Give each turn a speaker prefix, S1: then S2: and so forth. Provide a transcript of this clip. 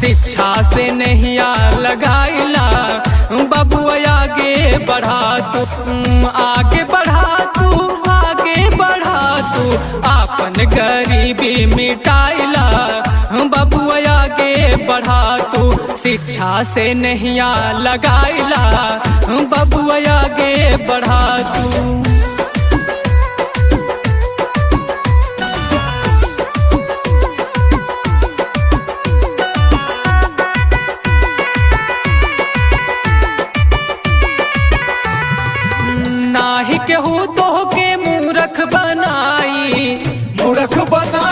S1: शिक्षा से नहिया लगाइला बबुआ आगे बढ़ा तू, आगे बढ़ा तू, आगे बढ़ा तू, आपन गरीबी मिटाइला बबुआ आगे बढ़ा तू, शिक्षा से नहिया लगाइला बबुआ आगे बढ़ा तू। नाही केहू तो के मूर्ख बनाई,
S2: मूर्ख बनाई